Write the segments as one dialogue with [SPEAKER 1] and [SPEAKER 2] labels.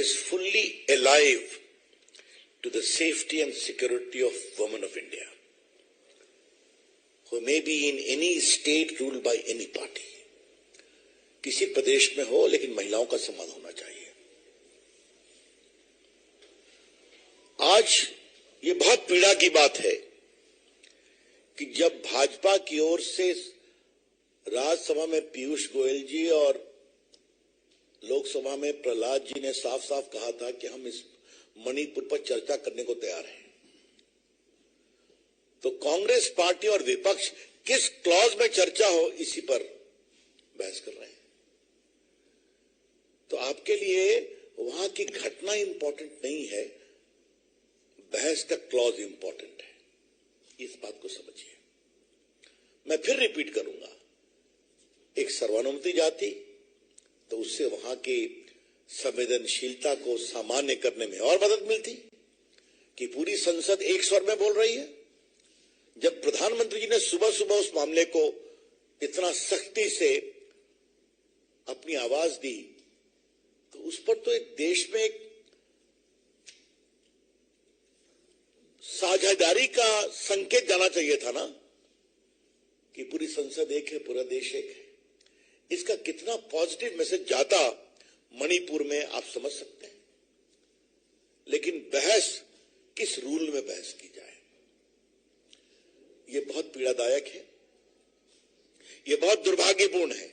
[SPEAKER 1] is fully alive to the safety and security of women of India, who may be in any state ruled by any party. किसी प्रदेश में हो, लेकिन महिलाओं का सम्मान होना चाहिए। आज ये बहुत पीड़ा की बात है कि जब भाजपा की ओर से राज्यसभा में पीयूष गोयल जी और लोकसभा में प्रहलाद जी ने साफ साफ कहा था कि हम इस मणिपुर पर चर्चा करने को तैयार हैं, तो कांग्रेस पार्टी और विपक्ष किस क्लॉज में चर्चा हो इसी पर बहस कर रहे हैं। तो आपके लिए वहां की घटना इंपॉर्टेंट नहीं है, बहस का क्लॉज इंपॉर्टेंट है। इस बात को समझिए। मैं फिर रिपीट करूंगा, एक सर्वानुमति जाति तो उससे वहां की संवेदनशीलता को सामान्य करने में और मदद मिलती कि पूरी संसद एक स्वर में बोल रही है। जब प्रधानमंत्री जी ने सुबह सुबह उस मामले को इतना सख्ती से अपनी आवाज दी, तो उस पर तो एक देश में एक साझेदारी का संकेत जाना चाहिए था ना, कि पूरी संसद एक है, पूरा देश एक है। इसका कितना पॉजिटिव मैसेज जाता मणिपुर में आप समझ सकते हैं। लेकिन बहस किस रूल में बहस की जाए, यह बहुत पीड़ादायक है, यह बहुत दुर्भाग्यपूर्ण है।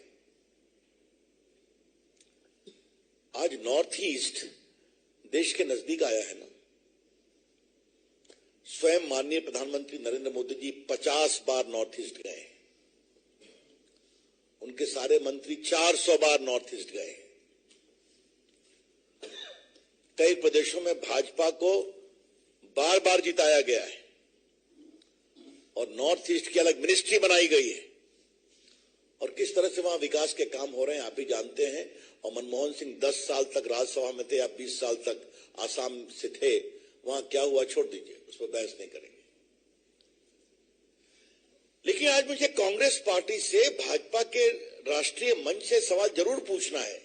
[SPEAKER 1] आज नॉर्थ ईस्ट देश के नजदीक आया है ना। स्वयं माननीय प्रधानमंत्री नरेंद्र मोदी जी 50 बार नॉर्थ ईस्ट गए, उनके सारे मंत्री 400 बार नॉर्थ ईस्ट गए। कई प्रदेशों में भाजपा को बार बार जिताया गया है और नॉर्थ ईस्ट की अलग मिनिस्ट्री बनाई गई है, और किस तरह से वहां विकास के काम हो रहे हैं आप भी जानते हैं। और मनमोहन सिंह 10 साल तक राज्यसभा में थे या 20 साल तक आसाम से थे, वहां क्या हुआ छोड़ दीजिए, उस पर बहस नहीं करेंगे। लेकिन आज मुझे कांग्रेस पार्टी से, भाजपा के राष्ट्रीय मंच से सवाल जरूर पूछना है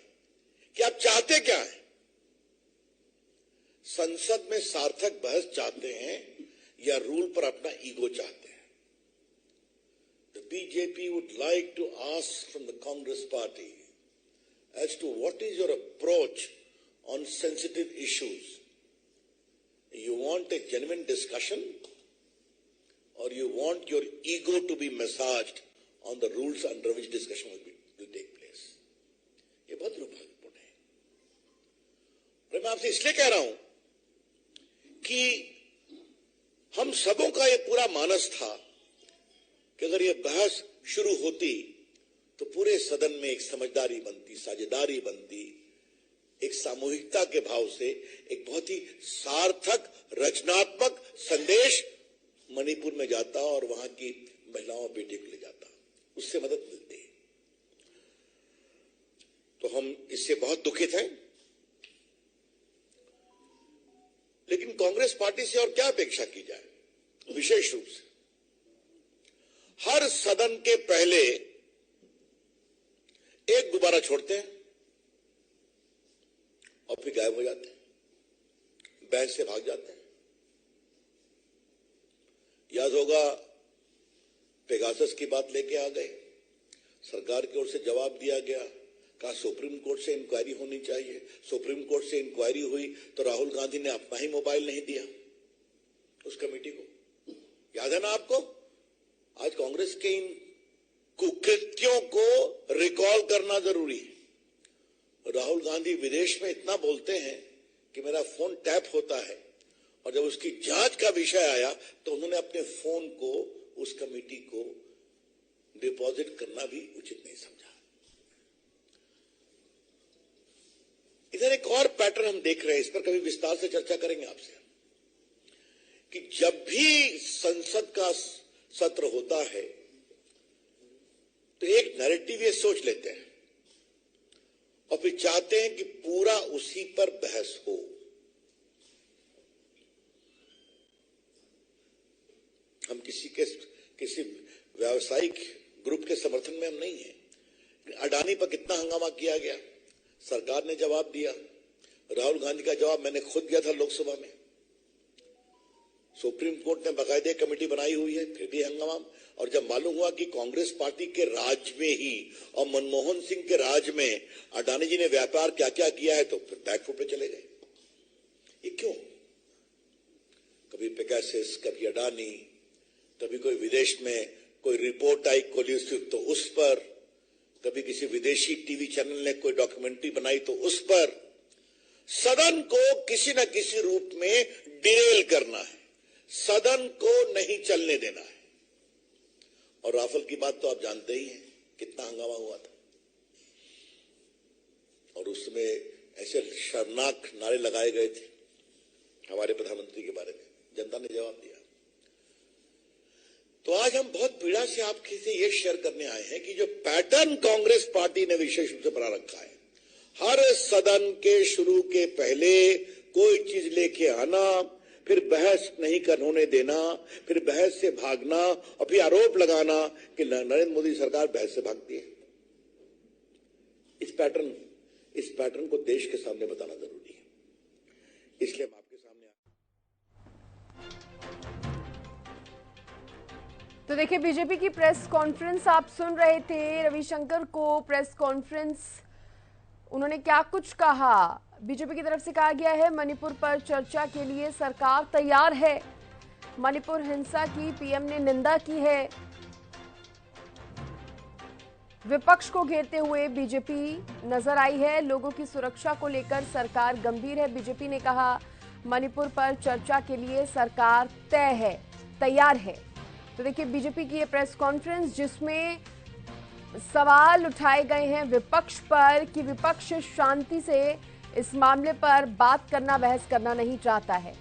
[SPEAKER 1] कि आप चाहते क्या हैं? संसद में सार्थक बहस चाहते हैं या रूल पर अपना ईगो चाहते हैं? The BJP would like to ask from the Congress party as to what is your approach on sensitive issues. You want a genuine discussion or you want your ego to be massaged on the rules under which discussion will take place? ये बहुत दुर्भाग्यपूर्ण है। और मैं आपसे इसलिए कह रहा हूं कि हम सबों का ये पूरा मानस था कि अगर ये बहस शुरू होती तो पूरे सदन में एक समझदारी बनती, साझेदारी बनती, एक सामूहिकता के भाव से एक बहुत ही सार्थक रचनात्मक संदेश मणिपुर में जाता और वहां की महिलाओं बेटे को ले जाता, उससे मदद मिलती। तो हम इससे बहुत दुखित हैं। लेकिन कांग्रेस पार्टी से और क्या अपेक्षा की जाए? विशेष रूप से हर सदन के पहले एक गुब्बारा छोड़ते हैं और फिर गायब हो जाते हैं, बहस से भाग जाते हैं। याद होगा पेगासस की बात लेके आ गए, सरकार की ओर से जवाब दिया गया, कहा सुप्रीम कोर्ट से इंक्वायरी होनी चाहिए। सुप्रीम कोर्ट से इंक्वायरी हुई तो राहुल गांधी ने अपना ही मोबाइल नहीं दिया उस कमेटी को, याद है ना आपको? आज कांग्रेस के इन कुकृत्यों को रिकॉल करना जरूरी है। राहुल गांधी विदेश में इतना बोलते हैं कि मेरा फोन टैप होता है, और जब उसकी जांच का विषय आया तो उन्होंने अपने फोन को उस कमेटी को डिपॉजिट करना भी उचित नहीं समझा। इधर एक और पैटर्न हम देख रहे हैं, इस पर कभी विस्तार से चर्चा करेंगे आपसे, कि जब भी संसद का सत्र होता है तो एक नैरेटिव ये सोच लेते हैं और फिर चाहते हैं कि पूरा उसी पर बहस हो। हम किसी व्यावसायिक ग्रुप के समर्थन में हम नहीं है। अडानी पर कितना हंगामा किया गया, सरकार ने जवाब दिया, राहुल गांधी का जवाब मैंने खुद दिया था लोकसभा में। सुप्रीम कोर्ट ने बाकायदे कमेटी बनाई हुई है, फिर भी हंगामा। और जब मालूम हुआ कि कांग्रेस पार्टी के राज में ही और मनमोहन सिंह के राज में अडानी जी ने व्यापार क्या क्या किया है, तो फिर बैकफुट पे चले गए। ये क्यों? कभी पेगासस, कभी अडानी, कभी कोई विदेश में कोई रिपोर्ट आई कोलिसिव तो उस पर, कभी किसी विदेशी टीवी चैनल ने कोई डॉक्यूमेंट्री बनाई तो उस पर। सदन को किसी न किसी रूप में डिरेल करना है, सदन को नहीं चलने देना है। और राफेल की बात तो आप जानते ही हैं, कितना हंगामा हुआ था। और उसमें ऐसे शर्मनाक नारे लगाए गए थे हमारे प्रधानमंत्री के बारे में, जनता ने जवाब दिया। तो आज हम बहुत पीड़ा से आपके से ये शेयर करने आए हैं कि जो पैटर्न कांग्रेस पार्टी ने विशेष रूप से बना रखा है, हर सदन के शुरू के पहले कोई चीज लेके आना, फिर बहस नहीं होने देना, फिर बहस से भागना और फिर आरोप लगाना कि नरेंद्र मोदी सरकार बहस से भागती है। इस पैटर्न को देश के सामने बताना जरूरी है। इसलिए हम आपके सामने
[SPEAKER 2] तो देखिए, बीजेपी की प्रेस कॉन्फ्रेंस आप सुन रहे थे। रविशंकर को प्रेस कॉन्फ्रेंस, उन्होंने क्या कुछ कहा। बीजेपी की तरफ से कहा गया है मणिपुर पर चर्चा के लिए सरकार तैयार है। मणिपुर हिंसा की पीएम ने निंदा की है। विपक्ष को घेरते हुए बीजेपी नजर आई है। लोगों की सुरक्षा को लेकर सरकार गंभीर है। बीजेपी ने कहा मणिपुर पर चर्चा के लिए सरकार तय है, तैयार है। तो देखिए, बीजेपी की ये प्रेस कॉन्फ्रेंस जिसमें सवाल उठाए गए हैं विपक्ष पर कि विपक्ष शांति से इस मामले पर बात करना, बहस करना नहीं चाहता है।